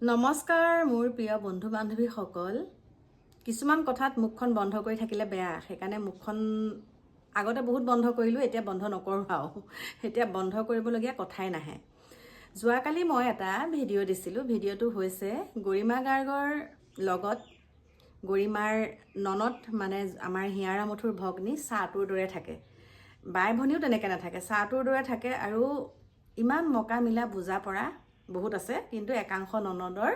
নমস্কাৰ মোৰ প্ৰিয় বন্ধু বান্ধৱীসকল। কিছুমান কথাত মুখখন বন্ধ কৰি থাকিলে বেয়া, সেইকাৰণে মুখখন আগতে বহুত বন্ধ কৰিলোঁ, এতিয়া বন্ধ নকৰোঁ আৰু। এতিয়া বন্ধ কৰিবলগীয়া কথাই নাহে। যোৱাকালি মই এটা ভিডিঅ' দিছিলোঁ। ভিডিঅ'টো হৈছে গৰিমা গাৰ্গৰ লগত গৰিমাৰ ননদ, মানে আমাৰ হিয়াৰা মথুৰ ভগ্নী চাহটোৰ দৰে থাকে। বাই ভনীও তেনেকৈ নাথাকে, চাহটোৰ দৰে থাকে। আৰু ইমান মকা মিলা বুজা পৰা বহুত আছে, কিন্তু একাংশ ননদৰ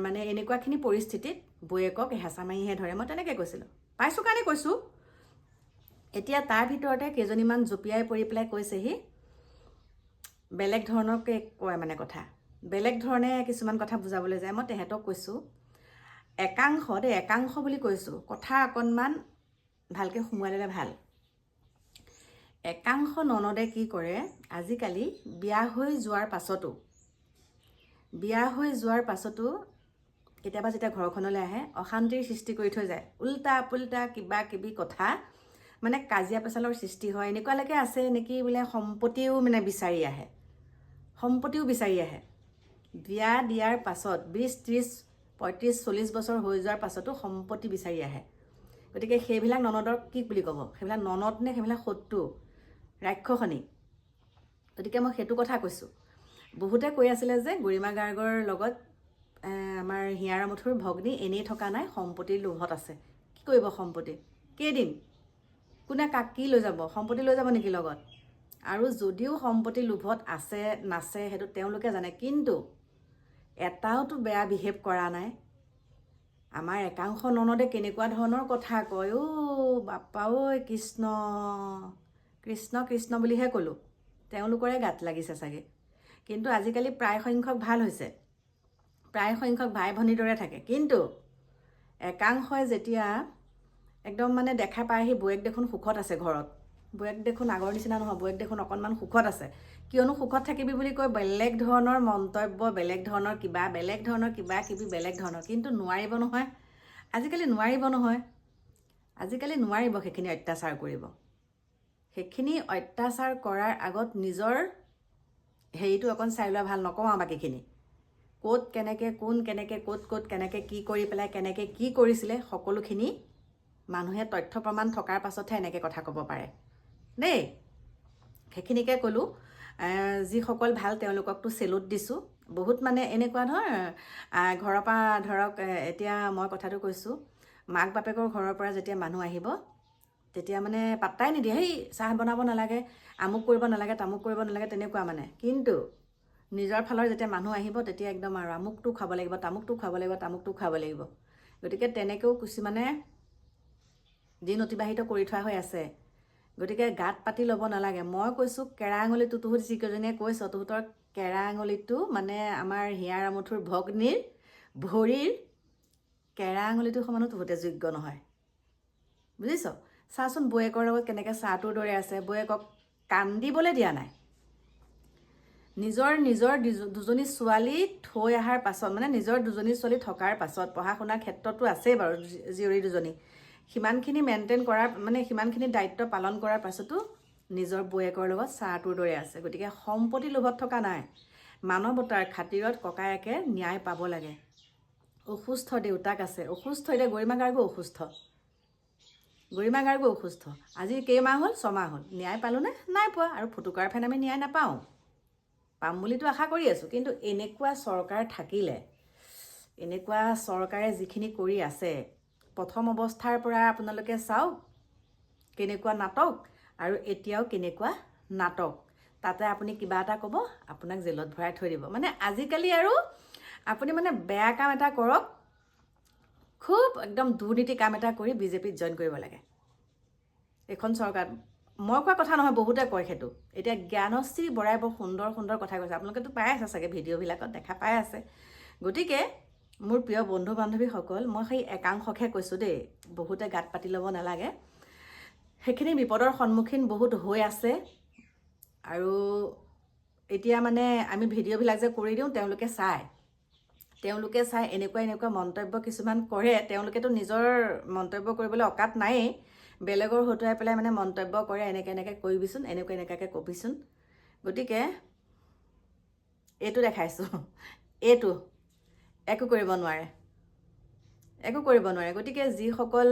মানে এনেকুৱাখিনি পৰিস্থিতিত বৌয়েকক হেঁচা মাৰিহে ধৰে। মই তেনেকৈ কৈছিলোঁ, পাইছোঁ কাৰণে কৈছোঁ। এতিয়া তাৰ ভিতৰতে কেইজনীমান জঁপিয়াই পৰি পেলাই কৈছেহি, বেলেগ ধৰণৰকৈ কয়, মানে কথা বেলেগ ধৰণে কিছুমান কথা বুজাবলৈ যায়। মই তেহেঁতক কৈছোঁ, একাংশ বুলি কৈছোঁ, কথা অকণমান ভালকৈ সোমোৱাই ল'লে ভাল। একাংশ ননদে কি কৰে, আজিকালি বিয়া হৈ যোৱাৰ পাছতো কেতিয়াবা যেতিয়া ঘৰখনলৈ আহে অশান্তিৰ সৃষ্টি কৰি থৈ যায়। উল্টা পুল্টা কিবা কিবি কথা, মানে কাজিয়া পেচালৰ সৃষ্টি হয়। এনেকুৱালৈকে আছে নেকি বোলে সম্পত্তিও মানে বিচাৰি আহে। বিয়া দিয়াৰ পাছত 20, 30, 35, 40 বছৰ হৈ যোৱাৰ পাছতো সম্পত্তি বিচাৰি আহে। গতিকে সেইবিলাক ননদক কি বুলি ক'ব? সেইবিলাক ননদ নে সেইবিলাক শত্ৰু, ৰাক্ষসনী? গতিকে মই সেইটো কথা কৈছোঁ। বহুতে কৈ আছিলে যে গৰিমা গাৰ্গৰ লগত আমাৰ হিয়াৰা মথুৰ ভগ্নী এনেই থকা নাই, সম্পত্তিৰ লোভত আছে। কি কৰিব সম্পত্তি? কেইদিন কোনে কাক কি লৈ যাব? সম্পত্তি লৈ যাব নেকি লগত? আৰু যদিও সম্পত্তিৰ লোভত আছে নাছে সেইটো তেওঁলোকে জানে, কিন্তু এটাওতো বেয়া বিহেভ কৰা নাই। আমাৰ একাংশ ননদে কেনেকুৱা ধৰণৰ কথা কয়, বাপ্পা ঐ কৃষ্ণ কৃষ্ণ কৃষ্ণ বুলিহে ক'লোঁ। তেওঁলোকৰে গাত লাগিছে চাগে। কিন্তু আজিকালি প্ৰায় সংখ্যক ভাল হৈছে, প্ৰায় সংখ্যক ভাই ভনীৰ দৰে থাকে। কিন্তু একাংশই যেতিয়া একদম মানে দেখা পায়হি বৌয়েক দেখোন সুখত আছে ঘৰত, বৌয়েক দেখোন আগৰ নিচিনা নহয়, বৌয়েক দেখোন অকণমান সুখত আছে, কিয়নো সুখত থাকিবি বুলি কৈ বেলেগ ধৰণৰ মন্তব্য, বেলেগ ধৰণৰ কিবা কিবি বেলেগ ধৰণৰ। কিন্তু নোৱাৰিব নহয়, আজিকালি নোৱাৰিব সেইখিনি অত্যাচাৰ কৰিব। সেইখিনি অত্যাচাৰ কৰাৰ আগত নিজৰ হেৰিটো অকণ চাই লোৱা ভাল। নকওঁ আৰু বাকীখিনি ক'ত কেনেকৈ, কোন কেনেকৈ, ক'ত কেনেকৈ কি কৰি পেলাই কেনেকৈ কি কৰিছিলে, সকলোখিনি মানুহে তথ্য প্ৰমাণ থকাৰ পাছতহে এনেকৈ কথা ক'ব পাৰে দেই। সেইখিনিকে ক'লোঁ। যিসকল ভাল তেওঁলোককতো চেলুট দিছোঁ। বহুত মানে এনেকুৱা ঘৰৰ পৰা ধৰক, এতিয়া মই কথাটো কৈছোঁ, মাক বাপেকৰ ঘৰৰ পৰা যেতিয়া মানুহ আহিব তেতিয়া মানে পাত্তাই নিদিয়ে, সেই চাহ বনাব নালাগে, আমুক কৰিব নালাগে, তামুক কৰিব নালাগে, তেনেকুৱা মানে। কিন্তু নিজৰ ফালৰ যেতিয়া মানুহ আহিব তেতিয়া একদম আৰু আমুকটো খাব লাগিব, তামুকটো খাব লাগিব। গতিকে তেনেকৈও কিছুমানে দিন অতিবাহিত কৰি থোৱা হৈ আছে। গতিকে গাত পাতি ল'ব নালাগে। মই কৈছোঁ কেৰা আঙুলিটো, তহঁত যিকেইজনীয়ে কৈছ, তহঁতৰ কেৰা আঙুলিটো মানে আমাৰ হিয়াৰা মথুৰ ভগ্নীৰ ভৰিৰ কেৰা আঙুলিটো সমানো তহঁতে যোগ্য নহয়, বুজিছ? চাচোন বৌয়েকৰ লগত কেনেকৈ চাহটোৰ দৰে আছে, বৌয়েকক কান্দিবলৈ দিয়া নাই। নিজৰ দুজনী ছোৱালী থৈ অহাৰ পাছত, মানে নিজৰ দুজনী ছোৱালী থকাৰ পাছত, পঢ়া শুনাৰ ক্ষেত্ৰতো আছেই বাৰু জীয়ৰী দুজনী, সিমানখিনি মেইনটেইন কৰাৰ, মানে সিমানখিনি দায়িত্ব পালন কৰাৰ পাছতো নিজৰ বৌয়েকৰ লগত চাহটোৰ দৰে আছে। গতিকে সম্পত্তি লোভত থকা নাই। মানৱতাৰ খাতিৰত ককায়েকে ন্যায় পাব লাগে। অসুস্থ দেউতাক আছে, অসুস্থ। এতিয়া গৰিমা গাৰ্গো অসুস্থ। আজি কেইমাহ হ'ল? 6 মাহ হ'ল। ন্যায় পালোঁনে? নাই পোৱা। আৰু ফুটুকাৰ ফেন আমি ন্যায় নাপাওঁ, পাম বুলিতো আশা কৰি আছোঁ। কিন্তু এনেকুৱা চৰকাৰ থাকিলে, এনেকুৱা চৰকাৰে যিখিনি কৰি আছে, প্ৰথম অৱস্থাৰ পৰা আপোনালোকে চাওক কেনেকুৱা নাটক, আৰু এতিয়াও কেনেকুৱা নাটক। তাতে আপুনি কিবা এটা ক'ব, আপোনাক জেলত ভৰাই থৈ দিব। মানে আজিকালি আৰু আপুনি মানে বেয়া কাম এটা কৰক, খুব একদম দুৰ্নীতি কাম এটা কৰি বিজেপিত জইন কৰিব লাগে। এইখন চৰকাৰ, মই কোৱা কথা নহয়, বহুতে কয় সেইটো। এতিয়া জ্ঞানশ্ৰী বৰাই বৰ সুন্দৰ কথা কৈছে, আপোনালোকেতো পাই আছে চাগে, ভিডিঅ'বিলাকত দেখা পাই আছে। গতিকে মোৰ প্ৰিয় বন্ধু বান্ধৱীসকল, মই সেই একাংশকহে কৈছোঁ দেই, বহুতে গাত পাতি ল'ব নালাগে। সেইখিনি বিপদৰ সন্মুখীন বহুত হৈ আছে। আৰু এতিয়া মানে আমি ভিডিঅ'বিলাক যে কৰি দিওঁ, তেওঁলোকে চাই এনেকুৱা মন্তব্য কিছুমান কৰে। তেওঁলোকেতো নিজৰ মন্তব্য কৰিবলৈ অকাত নায়েই, বেলেগৰ হতুৱাই পেলাই মানে মন্তব্য কৰে, এনেকৈ কৰিবিচোন, এনেকুৱাকৈ কবিচোন। গতিকে এইটো দেখাইছোঁ, এইটো একো কৰিব নোৱাৰে, একো কৰিব নোৱাৰে। গতিকে যিসকল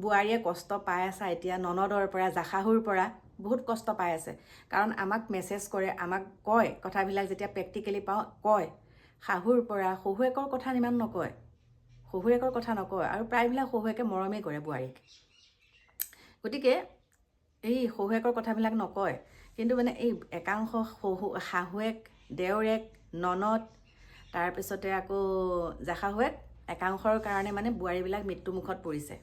বোৱাৰীয়ে কষ্ট পাই আছা এতিয়া, ননদৰ পৰা, জাশাহুৰ পৰা বহুত কষ্ট পাই আছে, কাৰণ আমাক মেছেজ কৰে, আমাক কয় কথাবিলাক, যেতিয়া প্ৰেক্টিকেলি পাওঁ কয়, শাহুৰ পৰা শহুৱেকৰ কথা ইমান নকয়, শহুৱেকৰ কথা নকয়, আৰু প্ৰায়বিলাক শহুৱেকে মৰমেই কৰে বোৱাৰীক। গতিকে এই শহুৱেকৰ কথাবিলাক নকয়, কিন্তু মানে এই একাংশ শাহুৱেক, দেওৰেক, ননদ, তাৰপিছতে আকৌ জাশাহুৱেক, একাংশৰ কাৰণে মানে বোৱাৰীবিলাক মৃত্যুমুখত পৰিছে।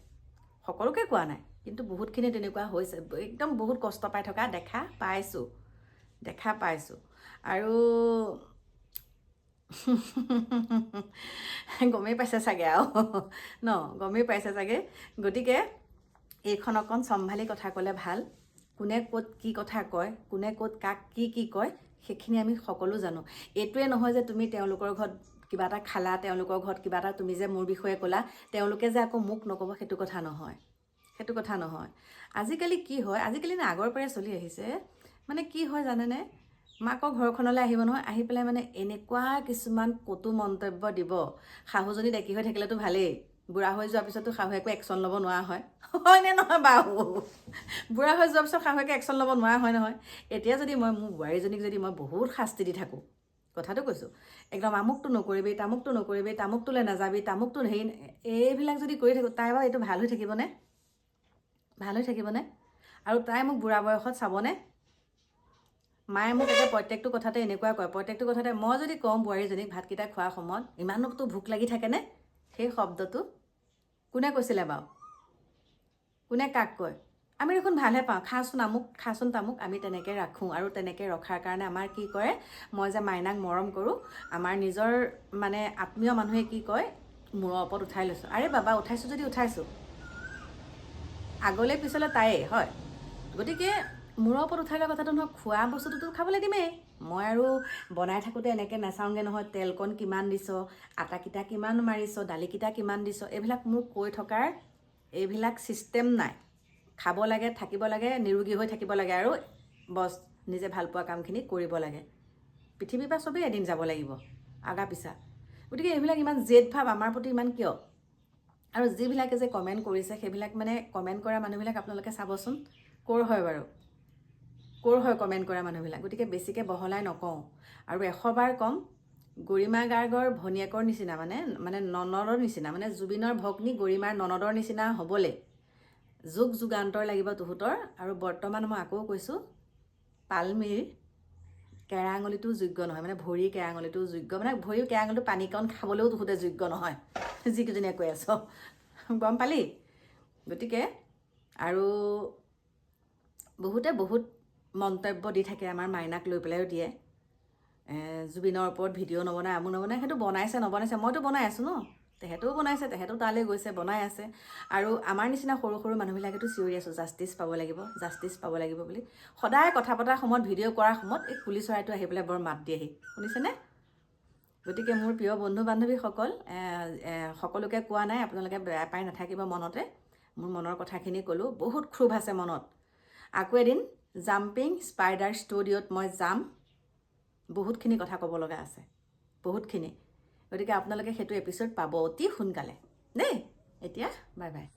সকলোকে কোৱা নাই, কিন্তু বহুতখিনি তেনেকুৱা হৈছে, একদম বহুত কষ্ট পাই থকা দেখা পাইছোঁ। আৰু গমেই পাইছে চাগে আৰু গমেই পাইছে চাগে। গতিকে এইখন অকণ চম্ভালি কথা ক'লে ভাল। কোনে ক'ত কি কথা কয়, কোনে ক'ত কাক কি কয়, সেইখিনি আমি সকলো জানো। এইটোৱে নহয় যে তুমি তেওঁলোকৰ ঘৰত কিবা এটা খালা, তেওঁলোকৰ ঘৰত কিবা এটা তুমি যে মোৰ বিষয়ে ক'লা, তেওঁলোকে যে আকৌ মোক নক'ব, সেইটো কথা নহয়। আজিকালি কি হয়, আজিকালি আগৰ পৰাই চলি আহিছে, মানে কি হয় জানেনে, মাকৰ ঘৰখনলৈ আহিব নহয়, আহি পেলাই মানে এনেকুৱা কিছুমান কটু মন্তব্য দিব। শাহুজনী ডেকি হৈ থাকিলেতো ভালেই, বুঢ়া হৈ যোৱাৰ পিছতো শাহুৱেকো একশ্যন ল'ব নোৱাৰা হয়নে নহয় বাৰু? বুঢ়া হৈ যোৱাৰ পিছত শাহুৱেকে একশ্যন ল'ব নোৱাৰা হয় নহয়। এতিয়া যদি মোৰ বোৱাৰীজনীক যদি মই বহুত শাস্তি দি থাকোঁ, কথাটো কৈছোঁ, একদম আমুকটো নকৰিবি, তামুকটোলৈ নাযাবি, তামুকটো এইবিলাক যদি কৰি থাকোঁ, তাই বাৰু এইটো ভাল হৈ থাকিবনে? আৰু তাই মোক বুঢ়া বয়সত চাবনে? মায়ে মোক এতিয়া প্ৰত্যেকটো কথাতে এনেকুৱা কয়, প্ৰত্যেকটো কথাতে মই যদি কওঁ বোৱাৰীজনীক ভাতকেইটা খোৱাৰ সময়ত, ইমানতো ভোক লাগি থাকেনে? সেই শব্দটো কোনে কৈছিলে বাৰু? কোনে কাক কয়? আমি দেখোন ভালহে পাওঁ, খাচোন তামুক, আমি তেনেকৈ ৰাখোঁ। আৰু তেনেকৈ ৰখাৰ কাৰণে আমাৰ কি কৰে, মই যে মাইনাক মৰম কৰোঁ, আমাৰ নিজৰ মানে আত্মীয় মানুহে কি কয়, মূৰৰ ওপৰত উঠাই লৈছোঁ। আৰে বাবা, উঠাইছোঁ যদি উঠাইছোঁ, আগলৈ পিছলৈ তায়েই হয়। গতিকে মূৰৰ ওপৰত উঠাই লোৱা কথাটো নহয়, খোৱা বস্তুটোতো খাবলৈ দিমেই। মই আৰু বনাই থাকোঁতে এনেকৈ নাচাওঁগৈ নহয়, তেলকণ কিমান দিছ, আটাকেইটা কিমান মাৰিছ, দালিকেইটা কিমান দিছ, এইবিলাক মোৰ কৈ থকাৰ এইবিলাক ছিষ্টেম নাই। খাব লাগে, থাকিব লাগে, নিৰোগী হৈ থাকিব লাগে, আৰু বছ নিজে ভাল পোৱা কামখিনি কৰিব লাগে। পৃথিৱীৰ পৰা চবেই এদিন যাব লাগিব, আগা পিছা। গতিকে এইবিলাক ইমান জেদ ভাৱ আমাৰ প্ৰতি ইমান কিয়? আৰু যিবিলাকে যে কমেণ্ট কৰিছে, সেইবিলাক মানে কমেণ্ট কৰা মানুহবিলাক আপোনালোকে চাবচোন, ক'ৰ হয় বাৰু? ক'ৰ হয় কমেণ্ট কৰা মানুহবিলাক? গতিকে বেছিকৈ বহলাই নকওঁ, আৰু 100 বাৰ ক'ম, গৰিমা গাৰ্গৰ ভনীয়েকৰ নিচিনা, মানে ননদৰ নিচিনা, মানে জুবিনৰ ভগ্নী গৰিমাৰ ননদৰ নিচিনা হ'বলৈ যুগান্তৰ লাগিব তহঁতৰ। আৰু বৰ্তমান মই আকৌ কৈছোঁ, পালমিৰ কেৰা আঙুলিটোও যোগ্য নহয়, মানে ভৰিৰ কেৰা আঙুলিটোও যোগ্য, মানে ভৰিৰ কেৰা আঙুলিটো পানীকণ খাবলৈও তহঁতে যোগ্য নহয়, যিকেইজনীয়ে কৈ আছ, গম পালি? গতিকে আৰু বহুতে বহুত মন্তব্য দি থাকে, আমাৰ মাইনাক লৈ পেলাইও দিয়ে, জুবিনৰ ওপৰত ভিডিঅ' নবনায়, আমো নবনায়। সেইটো বনাইছে মইতো বনাই আছোঁ ন, তেহেঁতেও বনাইছে, তেহেঁতেও তালৈ গৈছে, বনাই আছে। আৰু আমাৰ নিচিনা সৰু সৰু মানুহবিলাকেতো চিঞৰি আছোঁ, জাষ্টিছ পাব লাগিব বুলি। সদায় কথা পতাৰ সময়ত, ভিডিঅ' কৰাৰ সময়ত এই কুলি চৰাইটো আহি পেলাই বৰ মাত দিয়েহি, শুনিছেনে? গতিকে মোৰ প্ৰিয় বন্ধু বান্ধৱীসকল, সকলোকে কোৱা নাই, আপোনালোকে বেয়া পাই নাথাকিব মনতে। মোৰ মনৰ কথাখিনি ক'লোঁ, বহুত ক্ষোভ আছে মনত। আকৌ এদিন জাম্পিং স্পাইডাৰ ষ্টুডিঅ'ত মই যাম, বহুতখিনি কথা ক'ব লগা আছে, বহুতখিনি। গতিকে আপোনালোকে সেইটো এপিছ'ড পাব অতি সোনকালে দেই। এতিয়া বাই বাই।